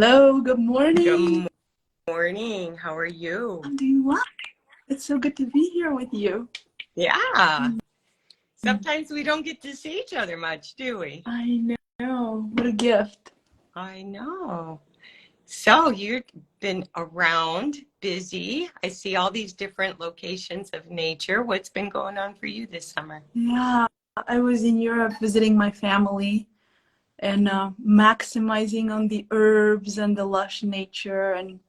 Hello, good morning. Good morning. How are you? I'm doing well. It's so good to be here with you. Yeah. Mm, Sometimes we don't get to see each other much, do we? I know. What a gift. I know. So you've been around, busy. I see all these different locations of nature. What's been going on for you this summer? Yeah, I was in Europe visiting my family and maximizing on the herbs and the lush nature and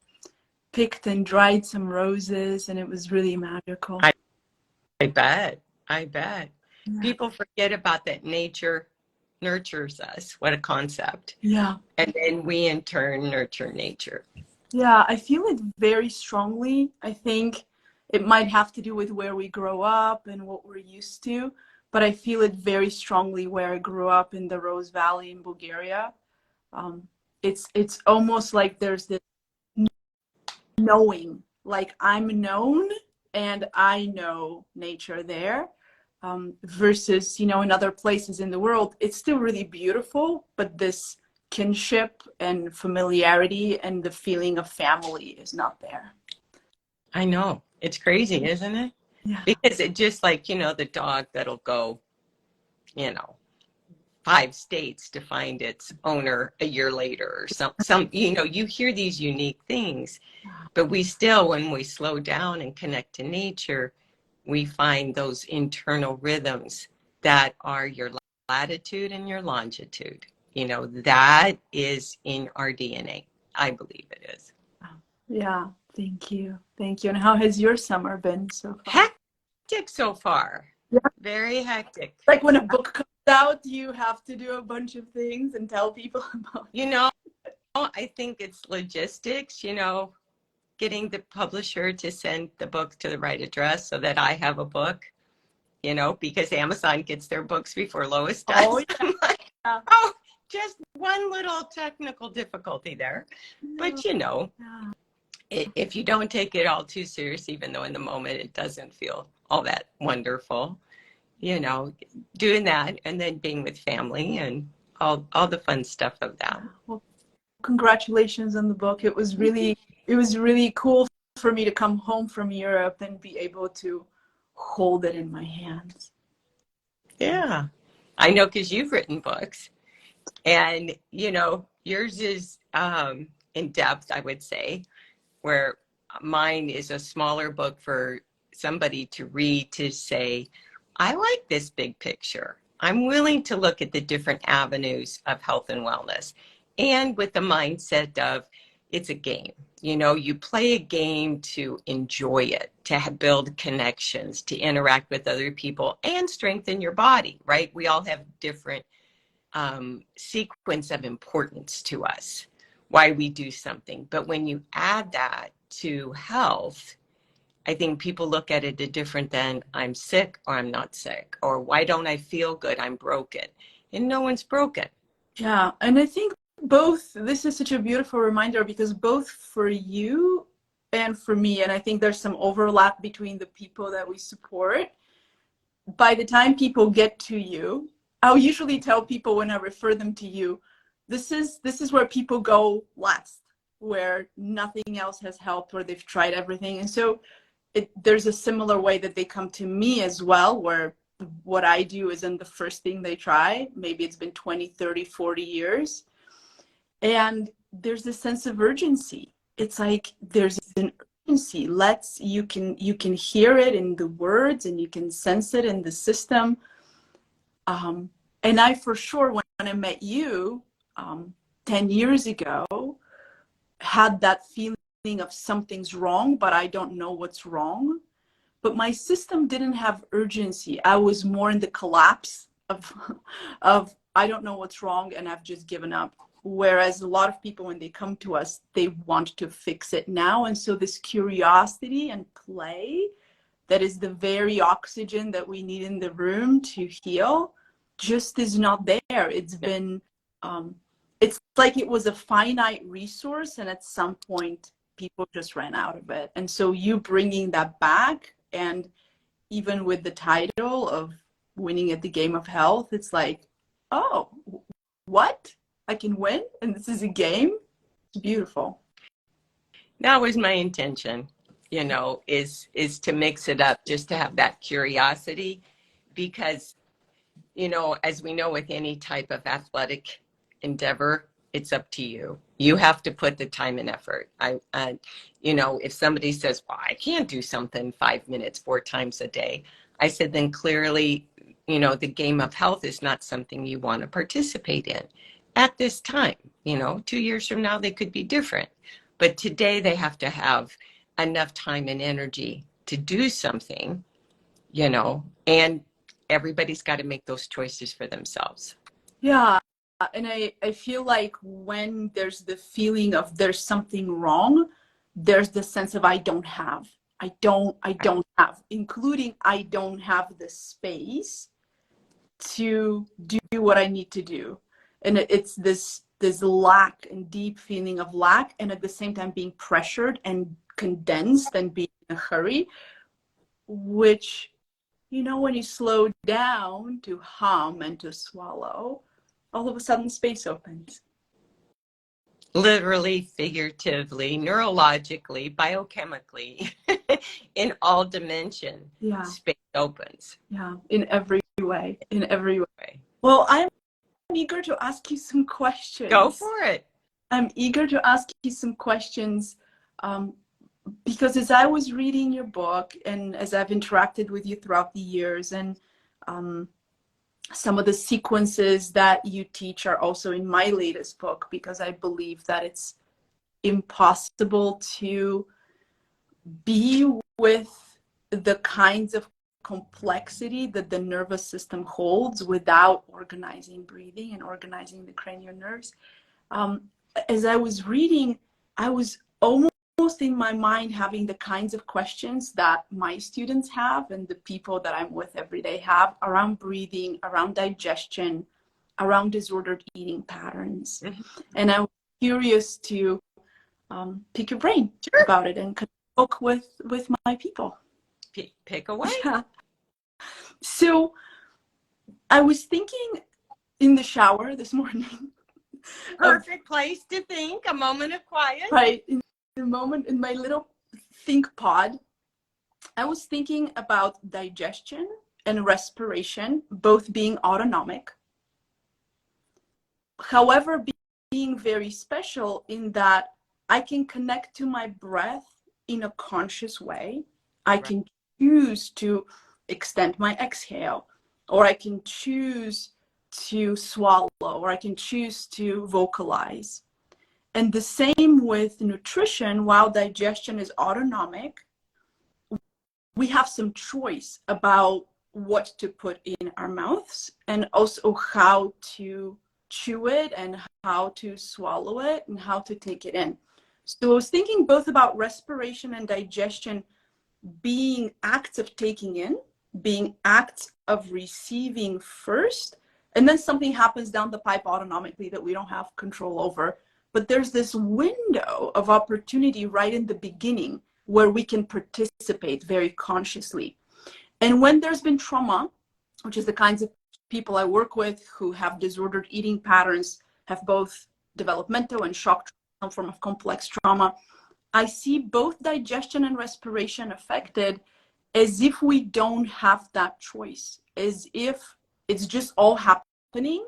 picked and dried some roses, and it was really magical. I, I bet. I bet. Yeah. People forget about that nature nurtures us. What a concept. Yeah. And then we in turn nurture nature. Yeah, I feel it very strongly. I think it might have to do with where we grow up and what we're used to, but I feel it very strongly where I grew up in the Rose Valley in Bulgaria. Um, it's almost like there's this knowing, like I'm known and I know nature there. Versus, in other places in the world, it's still really beautiful, but this kinship and familiarity and the feeling of family is not there. I know. It's crazy, isn't it? Yeah. Because it just like, the dog that'll go, you know, 5 states to find its owner a year later or some, you hear these unique things, but we still, when we slow down and connect to nature, we find those internal rhythms that are your latitude and your longitude. That is in our DNA. I believe it is. Yeah. Thank you. Thank you. And how has your summer been so far? Hectic so far. Yeah. Very hectic. Like when a book comes out, you have to do a bunch of things and tell people about it. I think it's logistics, getting the publisher to send the book to the right address so that I have a book, because Amazon gets their books before Lois Oh, does. I'm like, yeah. oh, just one little technical difficulty there. Yeah. But, Yeah. if you don't take it all too serious, even though in the moment it doesn't feel all that wonderful, doing that and then being with family and all the fun stuff of that. Well, congratulations on the book. It was really cool for me to come home from Europe and be able to hold it in my hands. Yeah, I know because you've written books and, yours is in depth, I would say, where mine is a smaller book for somebody to read to say, I like this big picture. I'm willing to look at the different avenues of health and wellness, and with the mindset of it's a game. You play a game to enjoy it, to build connections, to interact with other people and strengthen your body, right? We all have different sequence of importance to us, why we do something. But when you add that to health, I think people look at it different than I'm sick or I'm not sick, or why don't I feel good? I'm broken. And no one's broken. Yeah, and I think this is such a beautiful reminder because both for you and for me, and I think there's some overlap between the people that we support. By the time people get to you, I'll usually tell people when I refer them to you, this is where people go last, where nothing else has helped, where they've tried everything. And so there's a similar way that they come to me as well, where what I do isn't the first thing they try. Maybe it's been 20, 30, 40 years. And there's this sense of urgency. It's like there's an urgency. You can hear it in the words and you can sense it in the system. And I for sure, when I met you 10 years ago, had that feeling of something's wrong, but I don't know what's wrong. But my system didn't have urgency. I was more in the collapse of I don't know what's wrong and I've just given up. Whereas a lot of people, when they come to us, they want to fix it now. And so this curiosity and play, that is the very oxygen that we need in the room to heal, just is not there. It's like it was a finite resource, and at some point people just ran out of it. And so you bringing that back, and even with the title of winning at the game of health, it's like, oh, what? I can win, and this is a game. It's beautiful. That was my intention, is to mix it up, just to have that curiosity, because, as we know, with any type of athletic endeavor, it's up to you. You have to put the time and effort. If somebody says, well, I can't do something 5 minutes 4 times a day, I said, then clearly, the game of health is not something you want to participate in at this time. 2 years from now, they could be different. But today they have to have enough time and energy to do something, and everybody's got to make those choices for themselves. Yeah. And I feel like when there's the feeling of there's something wrong, there's the sense of I don't have, including I don't have the space to do what I need to do. And it's this lack and deep feeling of lack, and at the same time being pressured and condensed and being in a hurry, which, when you slow down to hum and to swallow, all of a sudden space opens. Literally, figuratively, neurologically, biochemically, in all dimension, Yeah. Space opens. Yeah, in every way. Well, I'm eager to ask you some questions. Go for it. I'm eager to ask you some questions because as I was reading your book and as I've interacted with you throughout the years, and some of the sequences that you teach are also in my latest book, because I believe that it's impossible to be with the kinds of complexity that the nervous system holds without organizing breathing and organizing the cranial nerves. As I was reading, I was almost in my mind having the kinds of questions that my students have and the people that I'm with every day have around breathing, around digestion, around disordered eating patterns. Mm-hmm. And I was curious to pick your brain about it and talk with my people. Pick away. Yeah. So I was thinking in the shower this morning. Perfect place to think, a moment of quiet. Right. In the moment, in my little think pod, I was thinking about digestion and respiration, both being autonomic. However, being very special in that I can connect to my breath in a conscious way. I can choose to extend my exhale, or I can choose to swallow, or I can choose to vocalize. And the same with nutrition. While digestion is autonomic, we have some choice about what to put in our mouths and also how to chew it and how to swallow it and how to take it in. So I was thinking both about respiration and digestion being acts of taking in, being acts of receiving first, and then something happens down the pipe autonomically that we don't have control over. But there's this window of opportunity right in the beginning where we can participate very consciously. And when there's been trauma, which is the kinds of people I work with who have disordered eating patterns, have both developmental and shock, some form of complex trauma, I see both digestion and respiration affected as if we don't have that choice, as if it's just all happening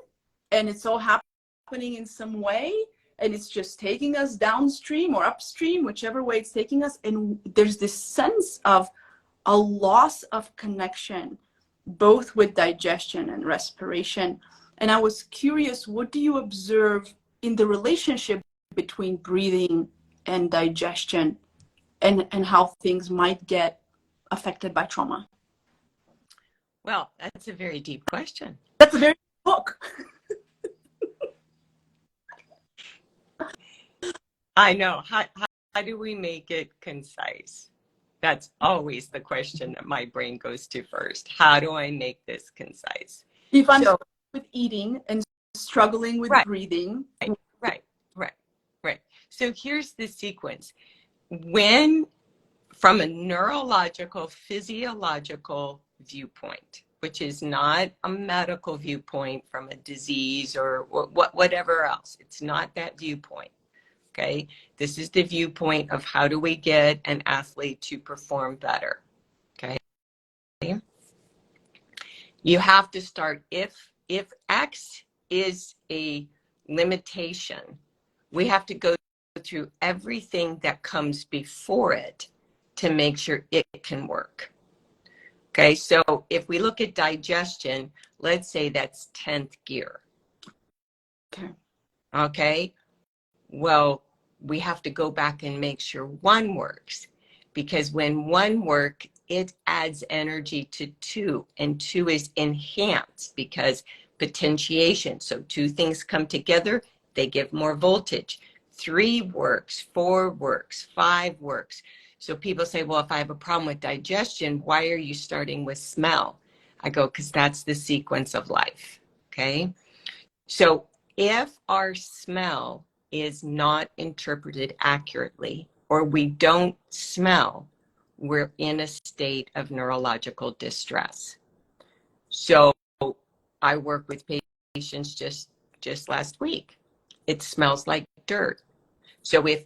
and it's all happening in some way and it's just taking us downstream or upstream, whichever way it's taking us. And there's this sense of a loss of connection, both with digestion and respiration. And I was curious, what do you observe in the relationship between breathing and digestion, and how things might get affected by trauma? Well, that's a very deep question. That's a very deep book. I know. How do we make it concise? That's always the question that my brain goes to first. How do I make this concise? If I'm struggling with eating and struggling with breathing. Right. So here's the sequence. When, from a neurological, physiological viewpoint, which is not a medical viewpoint from a disease or whatever else, it's not that viewpoint. Okay. This is the viewpoint of how do we get an athlete to perform better. Okay. You have to start if X is a limitation, we have to go through everything that comes before it to make sure it can work. Okay, so if we look at digestion, let's say that's 10th gear. Okay. Okay, well, we have to go back and make sure one works, because when one works, it adds energy to two, and two is enhanced because potentiation. So two things come together, they give more voltage. 3 works, 4 works, 5 works. So people say, well, if I have a problem with digestion, why are you starting with smell? I go, because that's the sequence of life. Okay. So if our smell is not interpreted accurately, or we don't smell, we're in a state of neurological distress. So I work with patients just last week. It smells like dirt. So if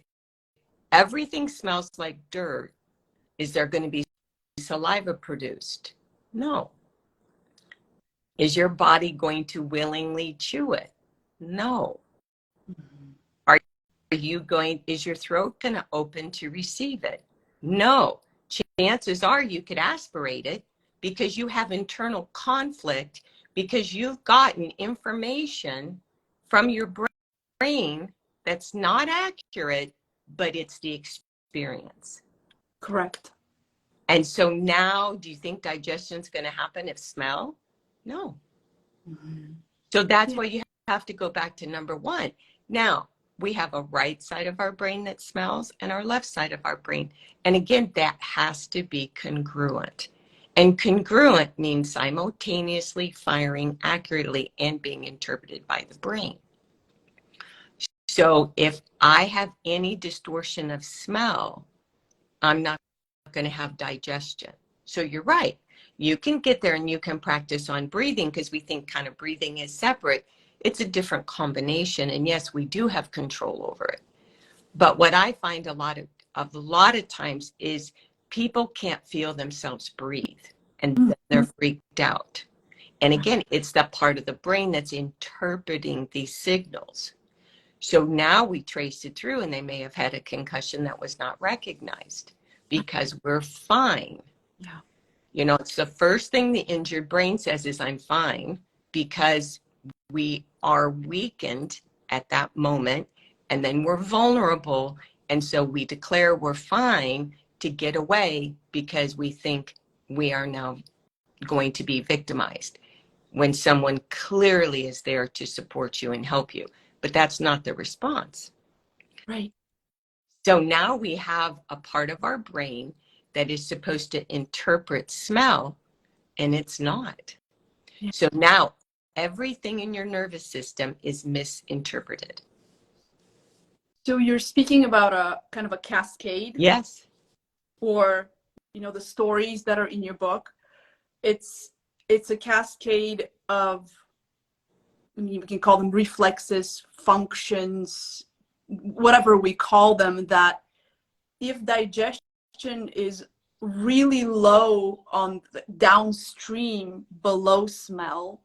everything smells like dirt, is there going to be saliva produced? No. Is your body going to willingly chew it? No. Is your throat going to open to receive it? No. Chances are you could aspirate it because you have internal conflict, because you've gotten information from your brain that's not accurate, but it's the experience. Correct. And so now, do you think digestion is going to happen if smell? No. Mm-hmm. So that's why you have to go back to number one. Now, we have a right side of our brain that smells and our left side of our brain. And again, that has to be congruent. And congruent means simultaneously firing accurately and being interpreted by the brain. So if I have any distortion of smell, I'm not going to have digestion. So you're right. You can get there and you can practice on breathing, because we think kind of breathing is separate. It's a different combination. And yes, we do have control over it. But what I find a lot of times is people can't feel themselves breathe, and they're freaked out. And again, it's that part of the brain that's interpreting these signals. So now we trace it through, and they may have had a concussion that was not recognized because we're fine. Yeah. You know, it's the first thing the injured brain says is, I'm fine, because we are weakened at that moment, and then we're vulnerable. And so we declare we're fine to get away because we think we are now going to be victimized, when someone clearly is there to support you and help you. But that's not the response. Right. So now we have a part of our brain that is supposed to interpret smell, and it's not. Yeah. So now everything in your nervous system is misinterpreted. So you're speaking about a kind of a cascade. Yes. Or, the stories that are in your book. It's a cascade of, we can call them reflexes, functions, whatever we call them, that if digestion is really low on the downstream, below smell,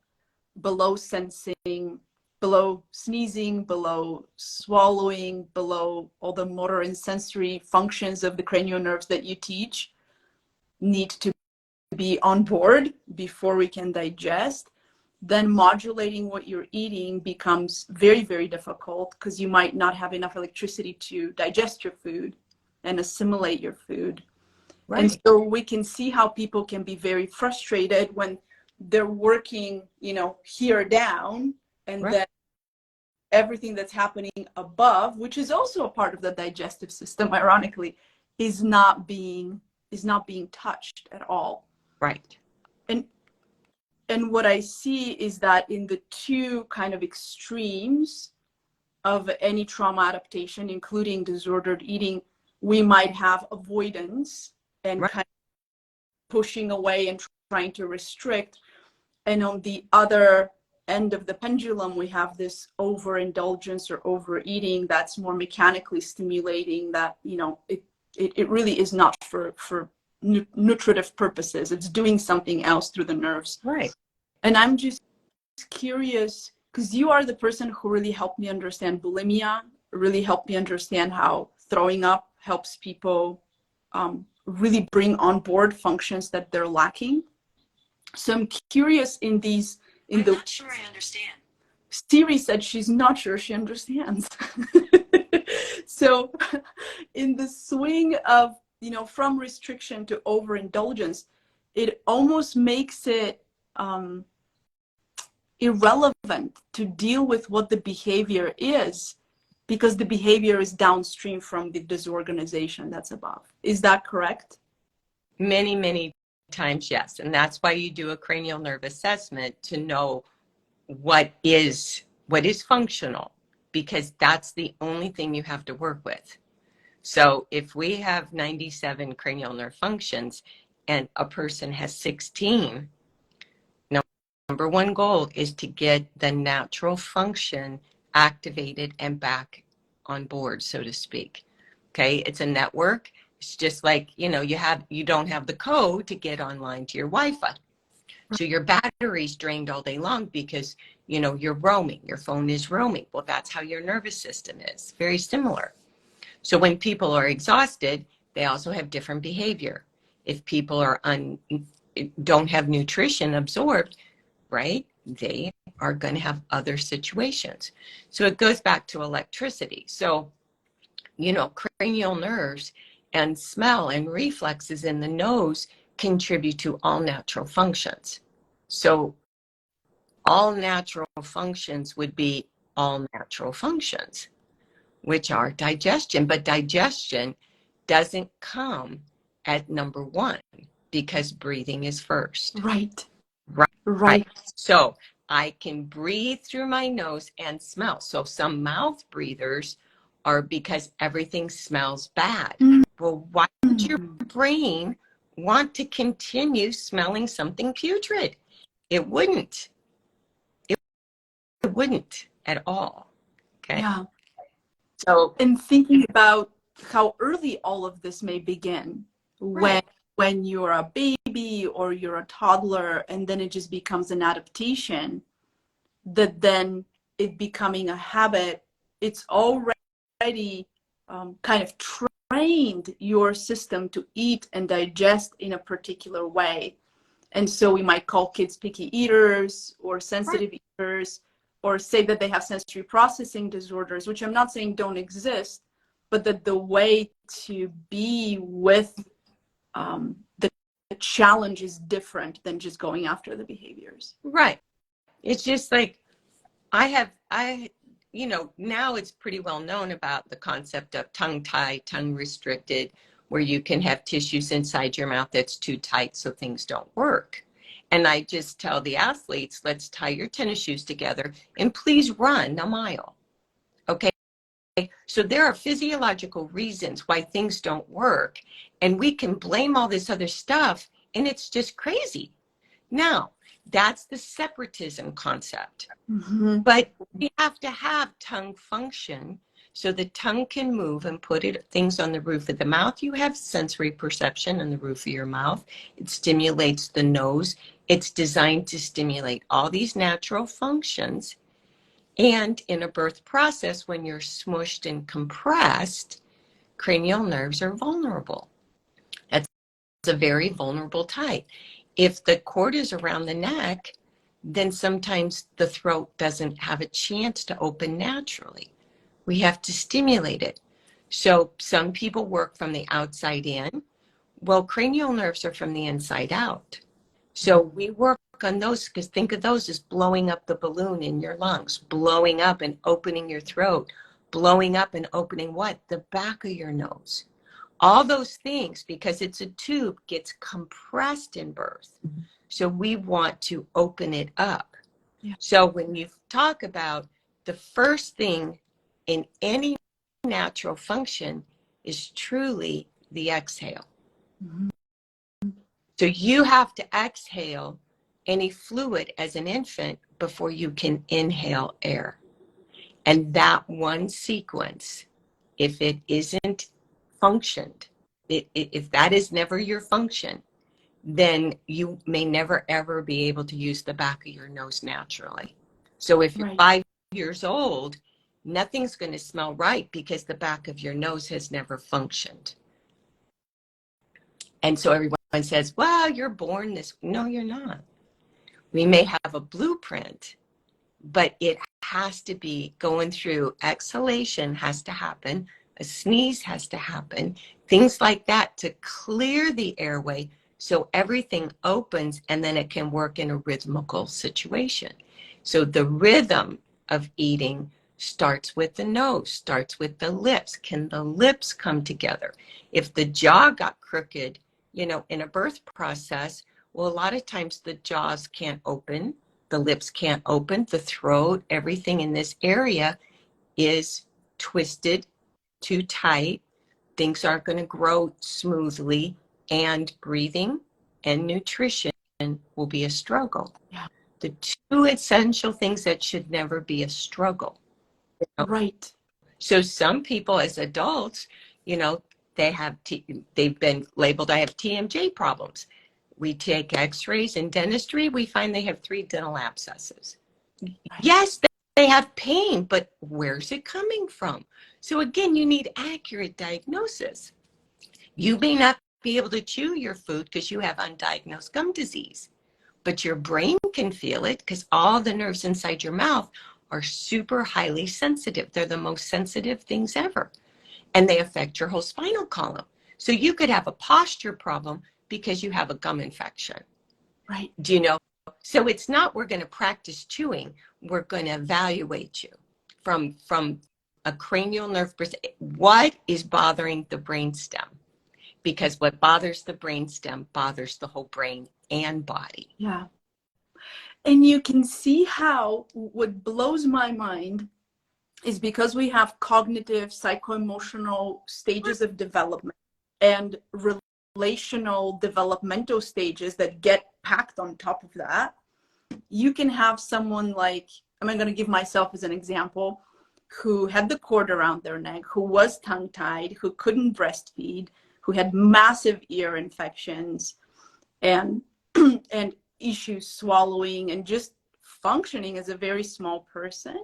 below sensing, below sneezing, below swallowing, below all the motor and sensory functions of the cranial nerves that you teach, need to be on board before we can digest, then modulating what you're eating becomes very, very difficult, because you might not have enough electricity to digest your food and assimilate your food. Right. And so we can see how people can be very frustrated when they're working, here down, and Right. then everything that's happening above, which is also a part of the digestive system, ironically, is not being touched at all. Right. And what I see is that in the two kind of extremes of any trauma adaptation, including disordered eating, we might have avoidance and Right. kind of pushing away and trying to restrict. And on the other end of the pendulum, we have this overindulgence or overeating that's more mechanically stimulating, that, you know, it really is not for nutritive purposes. It's doing something else through the nerves. Right. And I'm just curious, because you are the person who really helped me understand bulimia, really helped me understand how throwing up helps people really bring on board functions that they're lacking. So I'm curious I'm not sure I understand. Siri said she's not sure she understands. So in the swing of, you know, from restriction to overindulgence, it almost makes it irrelevant to deal with what the behavior is, because the behavior is downstream from the disorganization that's above. Is that correct? Many, many times, yes. And that's why you do a cranial nerve assessment, to know what is functional, because that's the only thing you have to work with. So if we have 97 cranial nerve functions and a person has 16, number one goal is to get the natural function activated and back on board, so to speak. Okay, it's a network. It's just like, you know, you don't have the code to get online to your Wi-Fi. So your battery's drained all day long because, you know, you're roaming. Your phone is roaming. Well, that's how your nervous system is. Very similar. So when people are exhausted, they also have different behavior. If people are don't have nutrition absorbed, right, they are going to have other situations. So it goes back to electricity. So, you know, cranial nerves and smell and reflexes in the nose contribute to all natural functions. So all natural functions would be all natural functions, which are digestion. But digestion doesn't come at number one, because breathing is first. Right. Right. So I can breathe through my nose and smell. So some mouth breathers are because everything smells bad. Well, why would your brain want to continue smelling something putrid? It wouldn't. It wouldn't at all. Okay. Yeah. So, and thinking about how early all of this may begin, right, when you're a baby or you're a toddler, and then it just becomes an adaptation, that then it becoming a habit, it's already kind of trained your system to eat and digest in a particular way. And so we might call kids picky eaters or sensitive eaters, or say that they have sensory processing disorders, which I'm not saying don't exist, but that the way to be with the challenge is different than just going after the behaviors. right. It's just like you know, now it's pretty well known about the concept of tongue tied, tongue restricted, where you can have tissues inside your mouth that's too tight so things don't work. And I just tell the athletes, let's tie your tennis shoes together and please run a mile. Okay. So there are physiological reasons why things don't work, and we can blame all this other stuff, and it's just crazy. Now, that's the separatism concept. Mm-hmm. But we have to have tongue function so the tongue can move and put things on the roof of the mouth. You have sensory perception on the roof of your mouth. It stimulates the nose. It's designed to stimulate all these natural functions. And in a birth process, when you're smushed and compressed, cranial nerves are vulnerable. That's a very vulnerable type. If the cord is around the neck, then sometimes the throat doesn't have a chance to open naturally. We have to stimulate it. So some people work from the outside in. Well, cranial nerves are from the inside out. So we work on those, because think of those as blowing up the balloon in your lungs, blowing up and opening your throat, blowing up and opening what? The back of your nose. All those things, because it's a tube, gets compressed in birth. So we want to open it up. Yeah. So when you talk about the first thing in any natural function is truly the exhale. Mm-hmm. So you have to exhale any fluid as an infant before you can inhale air. And that one sequence, if it isn't functioned, if that is never your function, then you may never ever be able to use the back of your nose naturally. So if you're Right. 5 years old, nothing's going to smell right because the back of your nose has never functioned. And so everyone says, well, you're born this. No, you're not. We may have a blueprint, but it has to be going through. Exhalation has to happen. A sneeze has to happen. Things like that to clear the airway so everything opens and then it can work in a rhythmical situation. So the rhythm of eating starts with the nose, starts with the lips. Can the lips come together? If the jaw got crooked, in a birth process, well, a lot of times the jaws can't open, the lips can't open, the throat, everything in this area is twisted, too tight. Things aren't going to grow smoothly, and breathing and nutrition will be a struggle. Yeah. The two essential things that should never be a struggle. Right. So some people as adults, they've been labeled, I have TMJ problems. We take x-rays in dentistry, we find they have 3 dental abscesses. Yes, they have pain, but where's it coming from? So again, you need accurate diagnosis. You may not be able to chew your food because you have undiagnosed gum disease, but your brain can feel it because all the nerves inside your mouth are super highly sensitive. They're the most sensitive things ever, and they affect your whole spinal column. So you could have a posture problem because you have a gum infection. Right. Do you know? So it's not we're going to practice chewing. We're going to evaluate you from a cranial nerve perspective. What is bothering the brainstem? Because what bothers the brainstem bothers the whole brain and body. Yeah. And you can see how what blows my mind is because we have cognitive, psycho-emotional stages of development and relational developmental stages that get packed on top of that. You can have someone like, I'm going to give myself as an example, who had the cord around their neck, who was tongue-tied, who couldn't breastfeed, who had massive ear infections and and issues swallowing and just functioning as a very small person,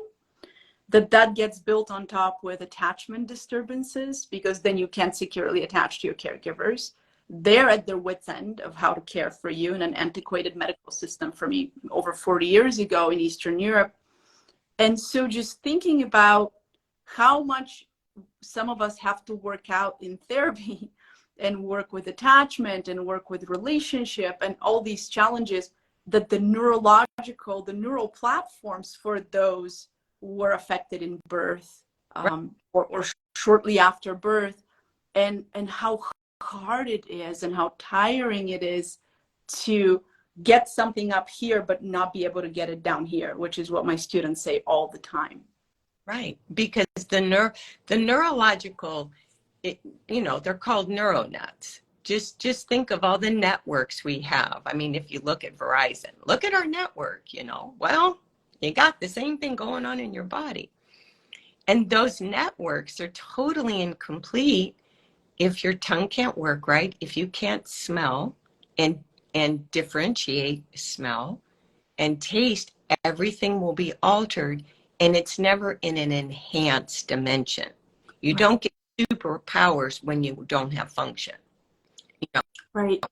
that gets built on top with attachment disturbances, because then you can't securely attach to your caregivers. They're at their wits' end of how to care for you in an antiquated medical system for me over 40 years ago in Eastern Europe. And so just thinking about how much some of us have to work out in therapy and work with attachment and work with relationship and all these challenges, that the neurological, the neural platforms for those who were affected in birth or shortly after birth, and how hard it is and how tiring it is to get something up here but not be able to get it down here, which is what my students say all the time. Right, because the neurological, they're called neuronuts. Just think of all the networks we have. I mean, if you look at Verizon, look at our network, well, you got the same thing going on in your body. And those networks are totally incomplete if your tongue can't work right, if you can't smell and differentiate smell and taste, everything will be altered, and it's never in an enhanced dimension. You don't get superpowers when you don't have function. Right.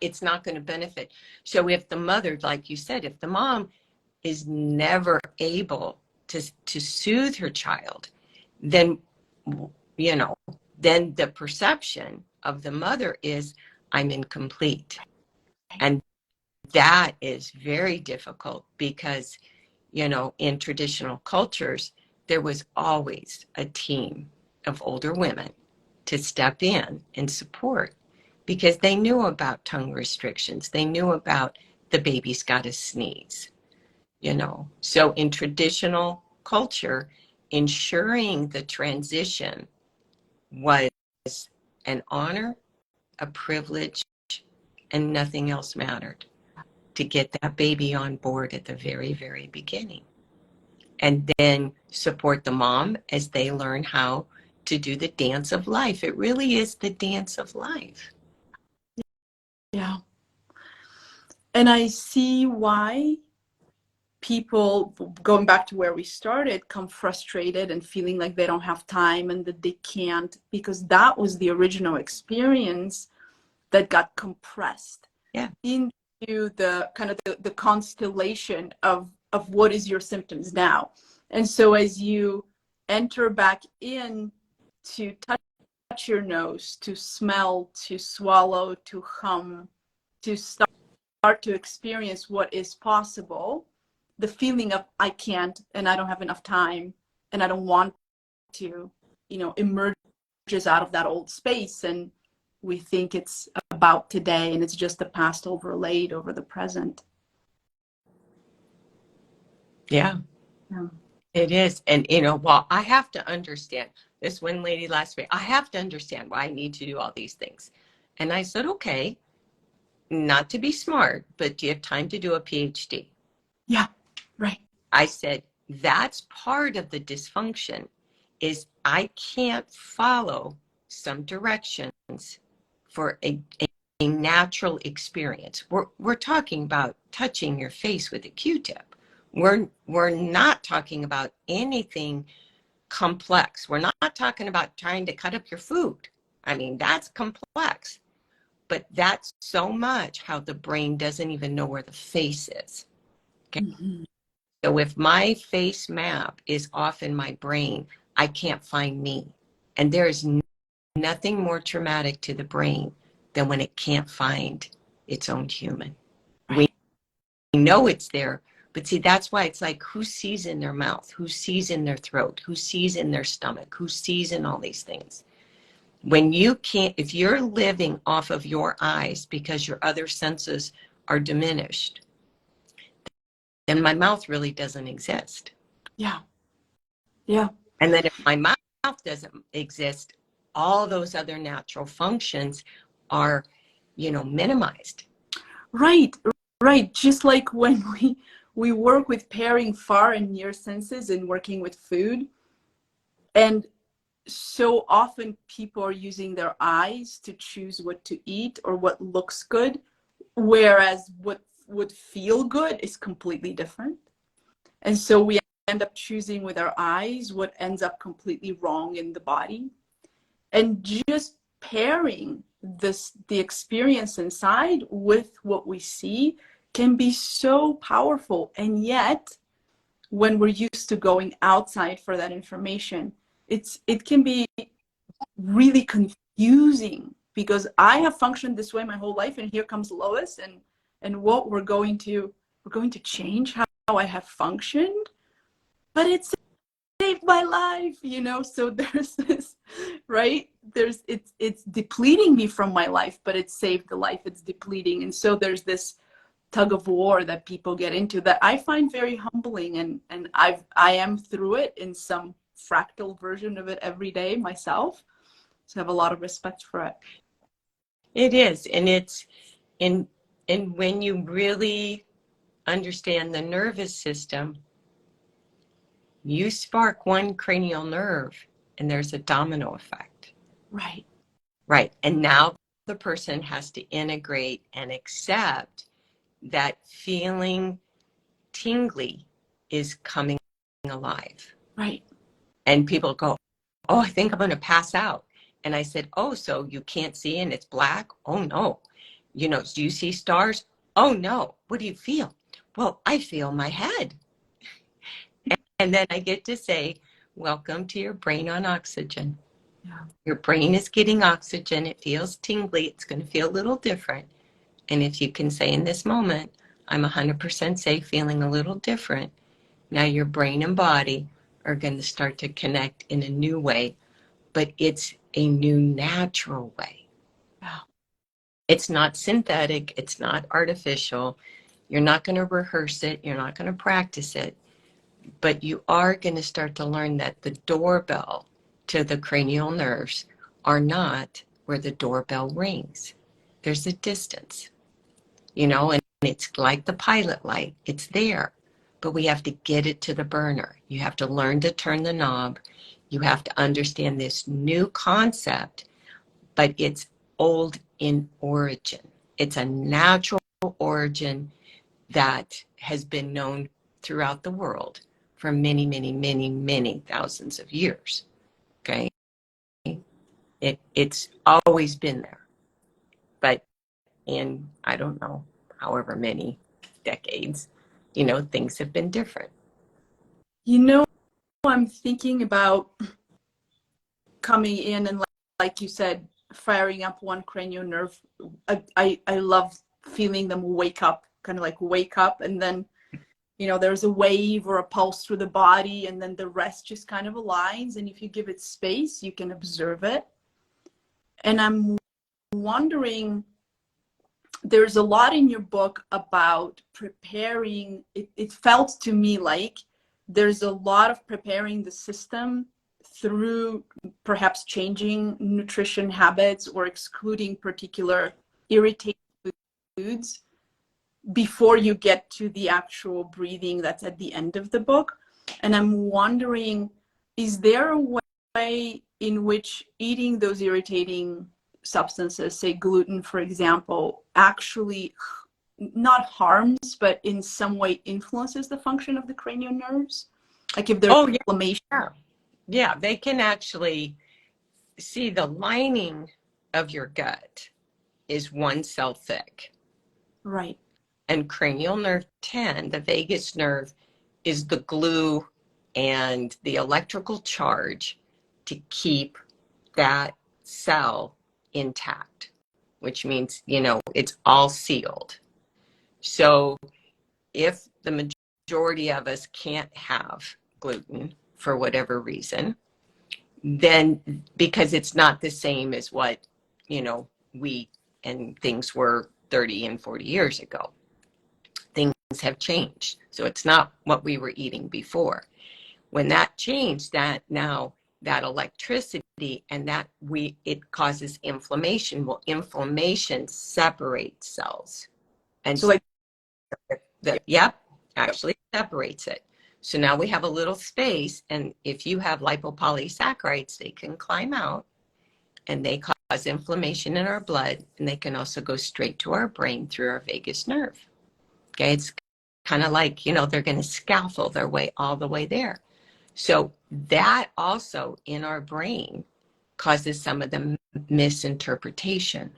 It's not going to benefit. So if the mother, like you said, if the mom is never able to soothe her child, then then the perception of the mother is, I'm incomplete. And that is very difficult because, in traditional cultures, there was always a team of older women to step in and support, because they knew about tongue restrictions. They knew about the baby's got to sneeze, So in traditional culture, ensuring the transition was an honor, a privilege, and nothing else mattered. to get that baby on board at the very, very beginning. And then support the mom as they learn how to do the dance of life. It really is the dance of life. Yeah. And I see why people, going back to where we started, come frustrated and feeling like they don't have time and that they can't, because that was the original experience that got compressed into the kind of the constellation of what is your symptoms now. And so as you enter back in to touch your nose, to smell, to swallow, to hum, to start to experience what is possible, the feeling of I can't and I don't have enough time and I don't want to, emerges out of that old space, and we think it's about today and it's just the past overlaid over the present. Yeah. It is. And, well, I have to understand. This one lady last week, I have to understand why I need to do all these things. And I said, okay, not to be smart, but do you have time to do a PhD? Yeah, right. I said, that's part of the dysfunction, is I can't follow some directions for a natural experience. We're talking about touching your face with a Q-tip. We're not talking about anything complex. We're not talking about trying to cut up your food. I mean, that's complex. But that's so much how the brain doesn't even know where the face is. Okay? Mm-hmm. So if my face map is off in my brain, I can't find me. And there is nothing more traumatic to the brain than when it can't find its own human. Right. We know it's there, but see, that's why it's like, who sees in their mouth? Who sees in their throat? Who sees in their stomach? Who sees in all these things? When you can't, if you're living off of your eyes because your other senses are diminished, then my mouth really doesn't exist. Yeah. Yeah. And then if my mouth doesn't exist, all those other natural functions are, minimized. Right. Right. Just like when we work with pairing far and near senses and working with food, and so often people are using their eyes to choose what to eat or what looks good, whereas what would feel good is completely different. And so we end up choosing with our eyes what ends up completely wrong in the body. And just pairing the experience inside with what we see can be so powerful. And yet, when we're used to going outside for that information, it can be really confusing, because I have functioned this way my whole life, and here comes Lois, and what we're going to change how I have functioned, but it saved my life, so there's this, right, it's depleting me from my life, but it saved the life it's depleting. And so there's this tug of war that people get into that I find very humbling, and I am through it in some fractal version of it every day myself. So I have a lot of respect for it. It is. And it's and when you really understand the nervous system, you spark one cranial nerve and there's a domino effect. Right. Right. And now the person has to integrate and accept that feeling tingly is coming alive. Right. And people go, oh, I think I'm going to pass out. And I said, oh, so you can't see and it's black? Oh, no. Do you see stars? Oh, no. What do you feel? Well, I feel my head. And then I get to say, welcome to your brain on oxygen. Yeah. Your brain is getting oxygen. It feels tingly. It's going to feel a little different. And if you can say in this moment, I'm 100% safe, feeling a little different, now your brain and body are going to start to connect in a new way, but it's a new natural way. Wow. It's not synthetic. It's not artificial. You're not going to rehearse it. You're not going to practice it. But you are going to start to learn that the doorbell to the cranial nerves are not where the doorbell rings. There's a distance. and it's like the pilot light. It's there, but we have to get it to the burner. You have to learn to turn the knob. You have to understand this new concept, but it's old in origin. It's a natural origin that has been known throughout the world for many, many, many, many thousands of years. Okay? It's always been there. But in, I don't know, however many decades, things have been different. I'm thinking about coming in and like you said, firing up one cranial nerve. I love feeling them wake up, kind of like wake up, and then there's a wave or a pulse through the body, and then the rest just kind of aligns, and if you give it space you can observe it. And I'm wondering, there's a lot in your book about preparing. It felt to me like there's a lot of preparing the system through perhaps changing nutrition habits or excluding particular irritating foods before you get to the actual breathing that's at the end of the book. And I'm wondering, is there a way in which eating those irritating substances, say gluten, for example, actually not harms, but in some way influences the function of the cranial nerves? Like if there's inflammation? Yeah, they can actually see the lining of your gut is one cell thick. Right. And cranial nerve 10, the vagus nerve, is the glue and the electrical charge to keep that cell intact, which means, it's all sealed. So if the majority of us can't have gluten for whatever reason, then because it's not the same as what, wheat and things were 30 and 40 years ago. Things have changed. So it's not what we were eating before. When that changed, that electricity and it causes inflammation. Well, inflammation separates cells. And so like actually separates it. So now we have a little space, and if you have lipopolysaccharides, they can climb out and they cause inflammation in our blood, and they can also go straight to our brain through our vagus nerve. Okay, it's kind of like, they're going to scaffold their way all the way there. So that also in our brain causes some of the misinterpretation.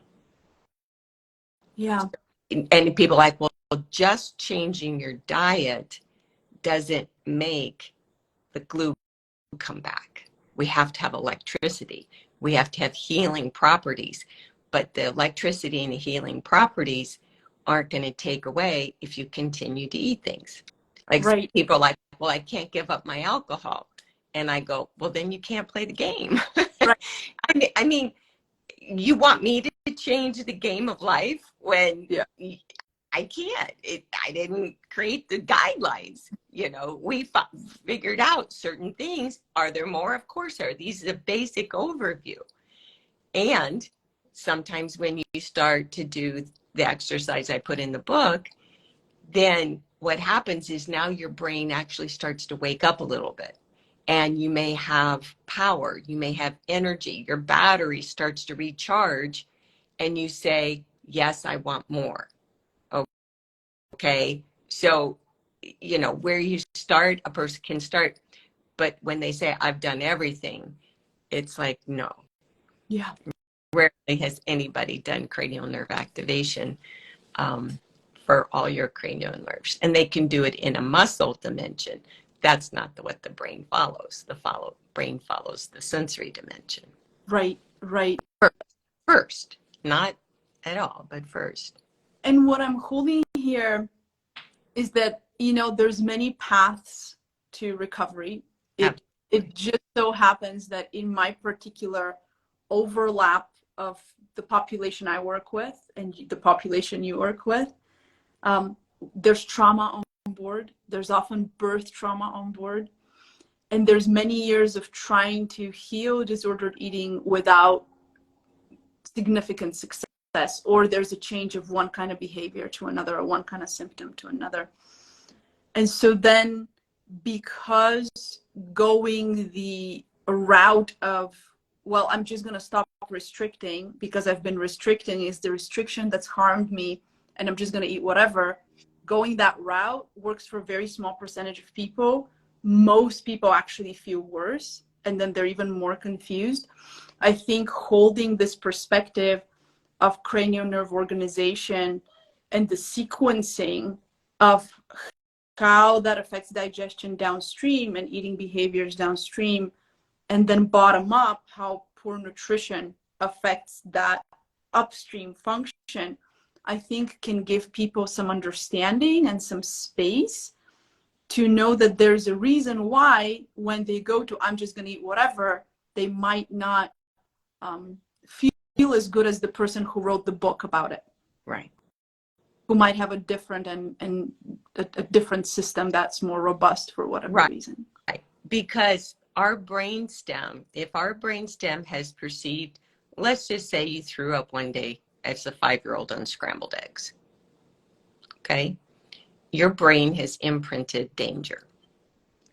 Yeah. And people are like, well, just changing your diet doesn't make the glue come back. We have to have electricity. We have to have healing properties. But the electricity and the healing properties aren't going to take away if you continue to eat things. Like right. People are like, well, I can't give up my alcohol. And I go, well, then you can't play the game. Right. I mean, you want me to change the game of life when I can't. I didn't create the guidelines. We figured out certain things. Are there more? Of course there are. These is a basic overview. And sometimes when you start to do the exercise I put in the book, then what happens is now your brain actually starts to wake up a little bit. And you may have power, you may have energy, your battery starts to recharge, and you say, yes, I want more. Okay, so, where you start, a person can start, but when they say, I've done everything, it's like, no. Yeah. Rarely has anybody done cranial nerve activation for all your cranial nerves. And they can do it in a muscle dimension. That's not what the brain follows. Brain follows the sensory dimension. Right. First, not at all, but first. And what I'm holding here is that, there's many paths to recovery. It just so happens that in my particular overlap of the population I work with and the population you work with, there's trauma on board. There's often birth trauma on board. And there's many years of trying to heal disordered eating without significant success. or there's a change of one kind of behavior to another, or one kind of symptom to another. And so then, because going the route of, well, I'm just going to stop restricting because I've been restricting, is the restriction that's harmed me, and I'm just going to eat whatever. Going that route works for a very small percentage of people. Most people actually feel worse, and then they're even more confused. I think holding this perspective of cranial nerve organization and the sequencing of how that affects digestion downstream and eating behaviors downstream, and then bottom up, how poor nutrition affects that upstream function, I think can give people some understanding and some space to know that there's a reason why when they go to, I'm just going to eat whatever, they might not feel as good as the person who wrote the book about it. Right. Who might have a different and a different system that's more robust for whatever reason. Right. Because our brainstem, if our brainstem has perceived, let's just say you threw up one day as a 5-year-old on scrambled eggs. Okay. Your brain has imprinted danger.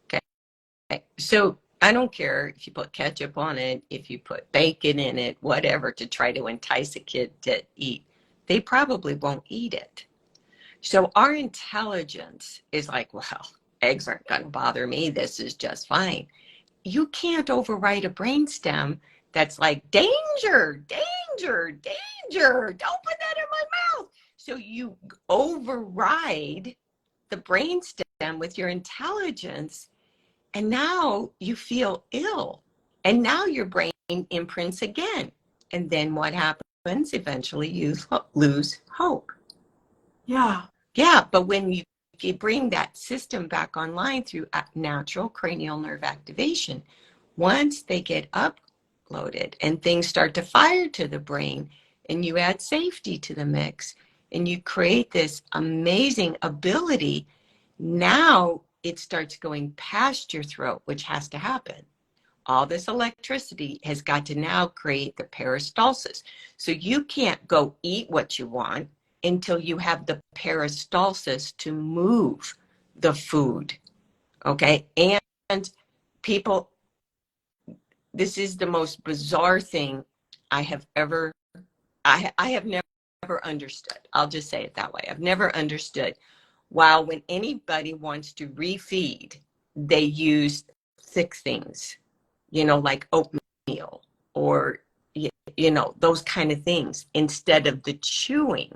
Okay. So I don't care if you put ketchup on it, if you put bacon in it, whatever, to try to entice a kid to eat. They probably won't eat it. So our intelligence is like, well, eggs aren't going to bother me. This is just fine. You can't override a brainstem that's like, danger, danger, danger. Don't put that in my mouth. So you override the brainstem with your intelligence, and now you feel ill. And now your brain imprints again. And then what happens? Eventually you lose hope. Yeah. Yeah, but when you bring that system back online through natural cranial nerve activation, once they get uploaded and things start to fire to the brain, and you add safety to the mix, and you create this amazing ability, now it starts going past your throat, which has to happen. All this electricity has got to now create the peristalsis. So you can't go eat what you want until you have the peristalsis to move the food. Okay. And people, this is the most bizarre thing I have ever, I have never understood. I'll just say it that way. I've never understood. While when anybody wants to refeed, they use thick things, like oatmeal or, those kind of things, instead of the chewing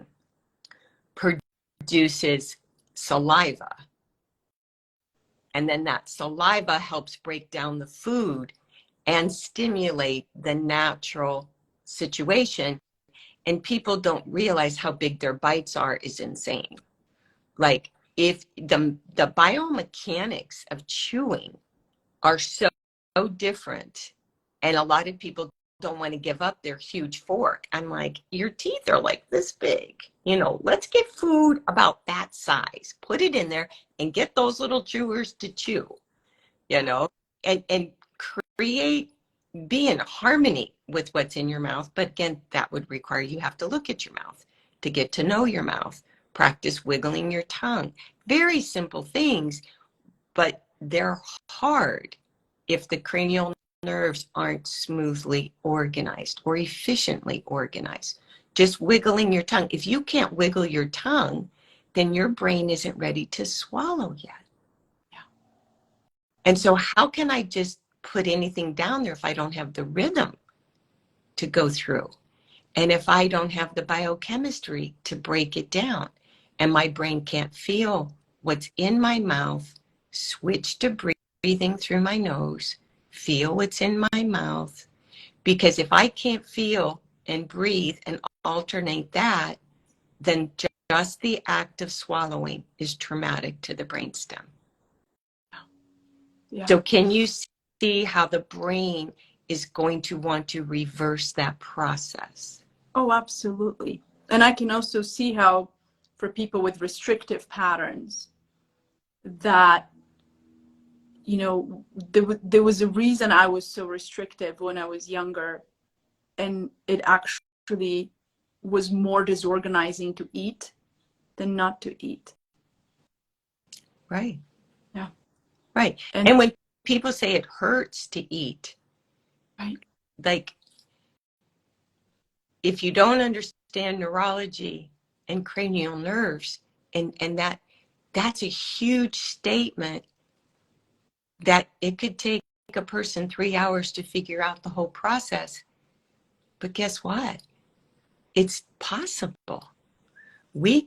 produces saliva. And then that saliva helps break down the food and stimulate the natural situation. And people don't realize how big their bites are is insane. Like, if the biomechanics of chewing are so different, and a lot of people don't want to give up their huge fork. I'm like, your teeth are like this big. Let's get food about that size, put it in there, and get those little chewers to chew, and create, be in harmony with what's in your mouth. But again, that would require you have to look at your mouth to get to know your mouth. Practice wiggling your tongue. Very simple things, but they're hard if the cranial nerves aren't smoothly organized or efficiently organized. Just wiggling your tongue. If you can't wiggle your tongue, then your brain isn't ready to swallow yet. Yeah. And so how can I just put anything down there if I don't have the rhythm to go through? And if I don't have the biochemistry to break it down, and my brain can't feel what's in my mouth, switch to breathing through my nose, feel what's in my mouth. Because if I can't feel and breathe and alternate that, then just the act of swallowing is traumatic to the brainstem. Yeah. So can you see how the brain is going to want to reverse that process? Oh, absolutely. And I can also see how, for people with restrictive patterns, that, there was a reason I was so restrictive when I was younger, and it actually was more disorganizing to eat than not to eat. Right. Yeah. Right. And when people say it hurts to eat, right, like, if you don't understand neurology and cranial nerves, and that's a huge statement, that it could take a person 3 hours to figure out the whole process. But guess what? It's possible. We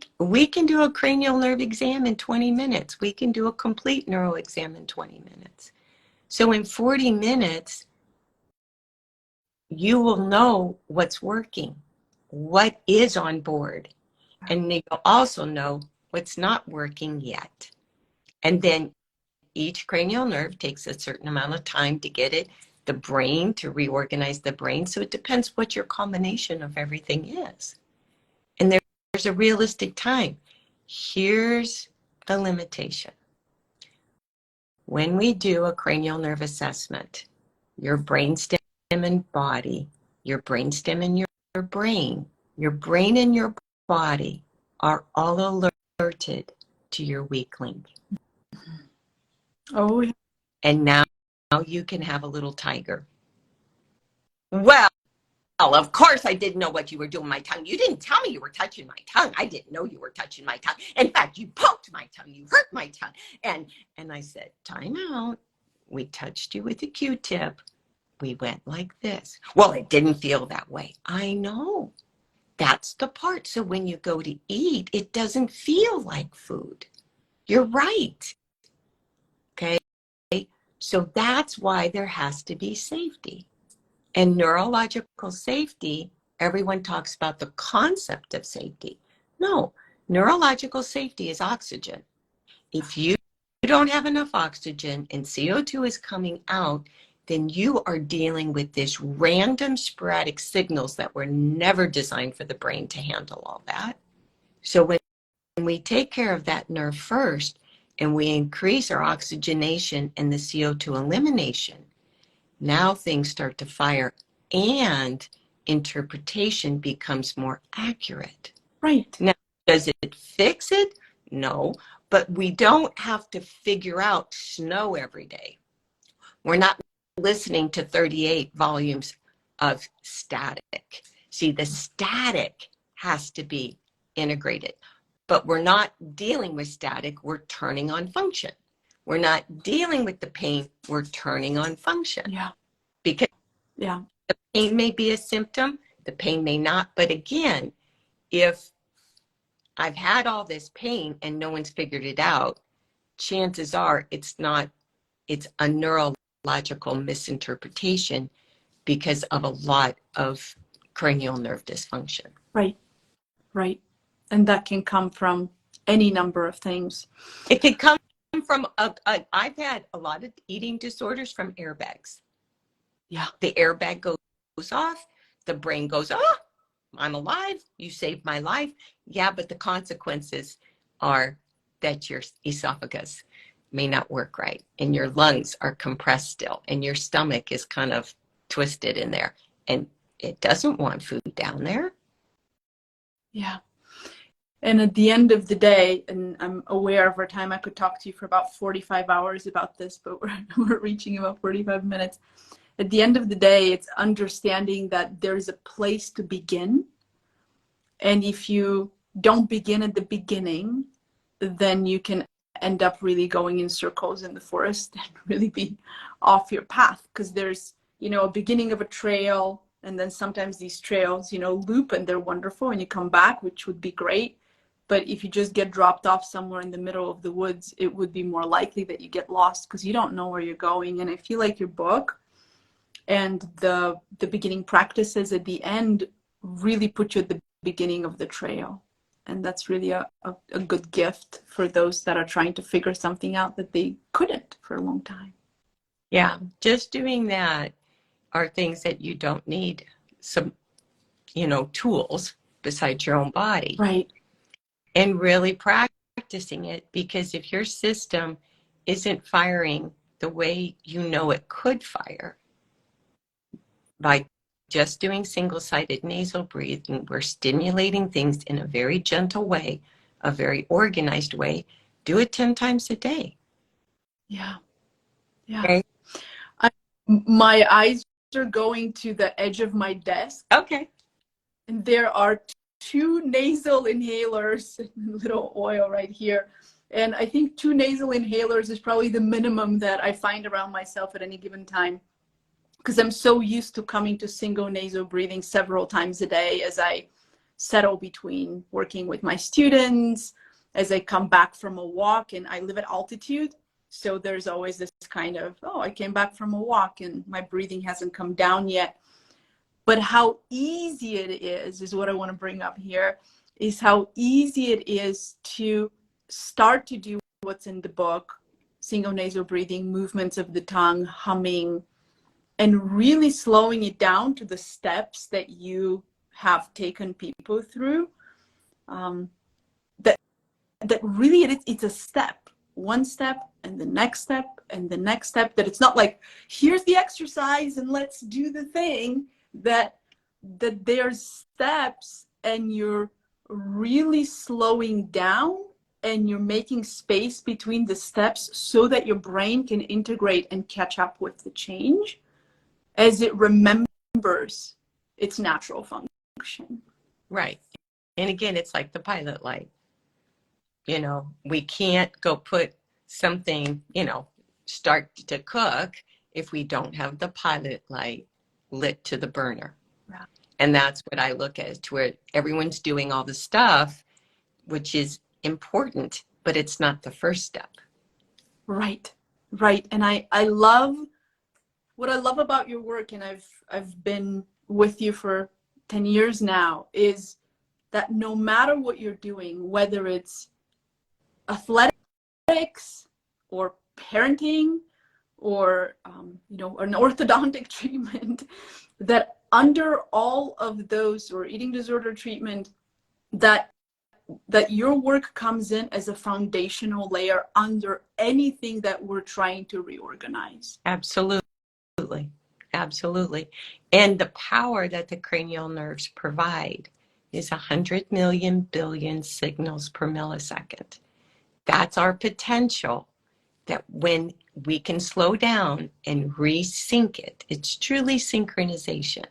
can do a cranial nerve exam in 20 minutes. We can do a complete neuro exam in 20 minutes. So in 40 minutes, you will know what's working, what is on board, and you'll also know what's not working yet. And then each cranial nerve takes a certain amount of time to get it, the brain, to reorganize the brain. So it depends what your combination of everything is. And there's a realistic time. Here's the limitation. When we do a cranial nerve assessment, your brainstem and body, your brainstem and your brain and your body are all alerted to your weak link. Oh, yeah. And now you can have a little tiger. Well, of course I didn't know what you were doing with my tongue. You didn't tell me you were touching my tongue. I didn't know you were touching my tongue. In fact, you poked my tongue. You hurt my tongue. And I said, time out. We touched you with a Q-tip. We went like this. Well, it didn't feel that way. I know. That's the part. So when you go to eat, it doesn't feel like food. You're right. Okay. So that's why there has to be safety. And neurological safety, everyone talks about the concept of safety. No, neurological safety is oxygen. If you don't have enough oxygen and CO2 is coming out, then you are dealing with this random sporadic signals that were never designed for the brain to handle all that. So when we take care of that nerve first and we increase our oxygenation and the CO2 elimination, now things start to fire and interpretation becomes more accurate. Right. Now, does it fix it? No, but we don't have to figure out snow every day. We're not listening to 38 volumes of static. See, the static has to be integrated, but we're not dealing with static. We're turning on function. We're not dealing with the pain. We're turning on function. Yeah. Because yeah, the pain may be a symptom, the pain may not. But again, if I've had all this pain and no one's figured it out, chances are it's a neurological misinterpretation because of a lot of cranial nerve dysfunction. Right. Right. And that can come from any number of things. It could come from, I've had a lot of eating disorders from airbags. Yeah. The airbag goes off, the brain goes, oh, I'm alive, you saved my life. Yeah, but the consequences are that your esophagus may not work right, and your lungs are compressed still, and your stomach is kind of twisted in there, and it doesn't want food down there. Yeah. And at the end of the day, and I'm aware of our time, I could talk to you for about 45 hours about this, but we're reaching about 45 minutes. At the end of the day, it's understanding that there's a place to begin. And if you don't begin at the beginning, then you can end up really going in circles in the forest and really be off your path. Because there's, a beginning of a trail, and then sometimes these trails, loop and they're wonderful and you come back, which would be great. But if you just get dropped off somewhere in the middle of the woods, it would be more likely that you get lost because you don't know where you're going. And I feel like your book and the beginning practices at the end really put you at the beginning of the trail. And that's really a good gift for those that are trying to figure something out that they couldn't for a long time. Yeah, just doing that are things that you don't need some, tools besides your own body. Right. And really practicing it, because if your system isn't firing the way you know it could fire by just doing single-sided nasal breathing, we're stimulating things in a very gentle way, a very organized way. Do it 10 times a day. Yeah. Yeah. Okay. My eyes are going to the edge of my desk. Okay. And there are two nasal inhalers, little oil right here. And I think 2 nasal inhalers is probably the minimum that I find around myself at any given time, because I'm so used to coming to single nasal breathing several times a day as I settle between working with my students, as I come back from a walk, and I live at altitude. So there's always this kind of, oh, I came back from a walk and my breathing hasn't come down yet. But how easy it is what I want to bring up here, is how easy it is to start to do what's in the book, single nasal breathing, movements of the tongue, humming, and really slowing it down to the steps that you have taken people through. That really it's a step, one step and the next step and the next step, that it's not like, here's the exercise and let's do the thing, that there's steps, and you're really slowing down and you're making space between the steps so that your brain can integrate and catch up with the change as it remembers its natural function. Right. And again, it's like the pilot light. You know, we can't go put something, you know, start to cook if we don't have the pilot light lit to the burner. Right. And that's what I look at, to where everyone's doing all the stuff, which is important, but it's not the first step. Right. Right. And I love, what I love about your work, and I've been with you for 10 years now, is that no matter what you're doing, whether it's athletics or parenting or you know, an orthodontic treatment, that under all of those, or eating disorder treatment, that your work comes in as a foundational layer under anything that we're trying to reorganize. Absolutely. Absolutely. And the power that the cranial nerves provide is 100 million billion signals per millisecond. That's our potential, that when we can slow down and resync it, it's truly synchronization,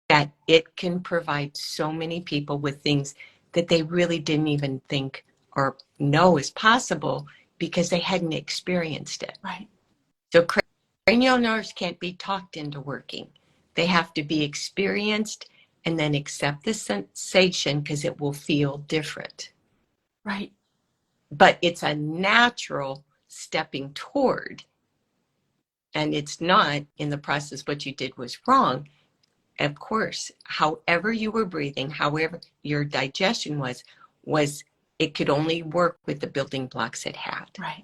that it can provide so many people with things that they really didn't even think or know is possible because they hadn't experienced it. Right. So cranial nerves can't be talked into working. They have to be experienced and then accept the sensation, because it will feel different. Right. But it's a natural stepping toward, and it's not in the process what you did was wrong. Of course, however you were breathing, however your digestion was it could only work with the building blocks it had. Right.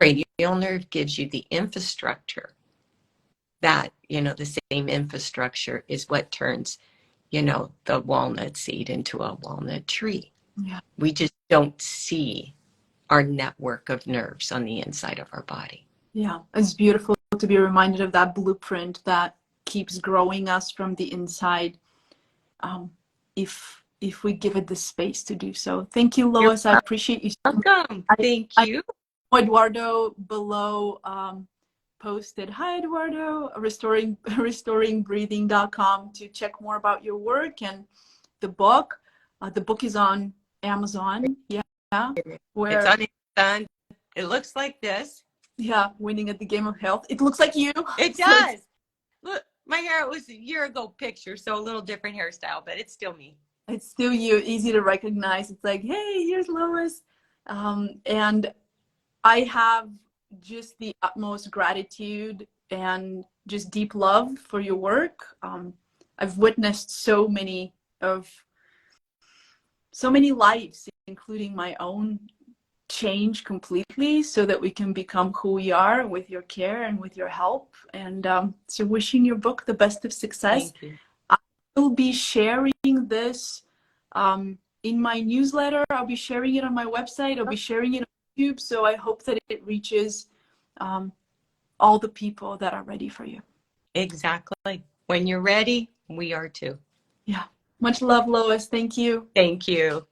Cranial nerve gives you the infrastructure. That, you know, the same infrastructure is what turns, you know, the walnut seed into a walnut tree. Yeah. We just don't see our network of nerves on the inside of our body. Yeah. It's beautiful to be reminded of that blueprint that keeps growing us from the inside, if we give it the space to do so. Thank you, Lois. I appreciate you so much. Welcome. Thank you. Eduardo below posted, hi Eduardo, restoringbreathing.com to check more about your work and the book. The book is on Amazon. Yeah. Where it's on Amazon. It looks like this. Yeah, winning at the game of health. It looks like you. It does. Look, my hair, it was a year ago picture, so a little different hairstyle, but it's still me. It's still you, easy to recognize. It's like, hey, here's Lois. And I have just the utmost gratitude and just deep love for your work. I've witnessed so many lives, including my own, change completely so that we can become who we are with your care and with your help. And so wishing your book the best of success. Thank you. I will be sharing this in my newsletter. I'll be sharing it on my website. I'll be sharing it on YouTube. So I hope that it reaches all the people that are ready for you. Exactly. When you're ready, we are too. Yeah. Much love, Lois. Thank you. Thank you.